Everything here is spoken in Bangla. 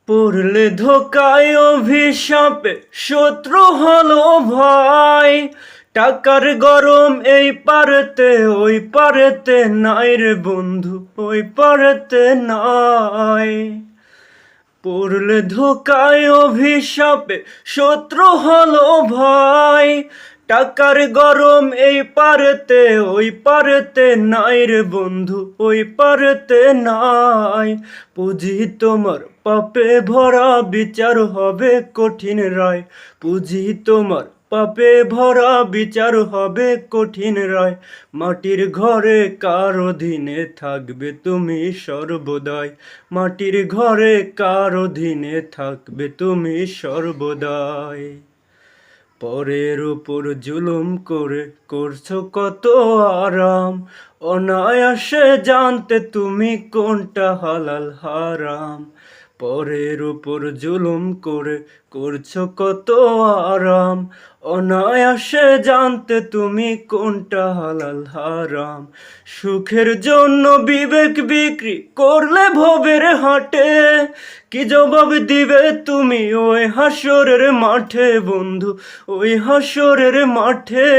পড়লে ধোকায় অভিশাপে শত্রু হলো ভাই। টাকার গরম এই পারেতে ওই পারেতে নাই রে বন্ধু, ওই পারেতে নাই। পড়লে ধোকায় অভিশাপে শত্রু হলো ভাই। টাকার গরম এই পারেতে ওই পারেতে নাই রে বন্ধু, ওই পারেতে নাই। পুঁজি তোমার পাপে ভরা, বিচার হবে কঠিন রায়। পুঁজি তোমার পাপে ভরা, বিচার হবে কঠিন রায়। মাটির ঘরে কার অধীনে থাকবে তুমি সর্বদাই। মাটির ঘরে কার অধীনে থাকবে তুমি সর্বদাই। পরের উপর জুলুম করে করছো কত আরাম। অনায়াসে জানতে তুমি কোনটা হালাল হারাম। পরের উপর জুলুম করে করছো কত আরাম। অনায়াসে জানতে তুমি কোনটা হালাল হারাম। সুখের জন্য বিবেক বিক্রি করলে ভবের হাটে। কি জবাব দিবে তুমি ওই হাসরের মাঠে বন্ধু, ওই হাসরের মাঠে।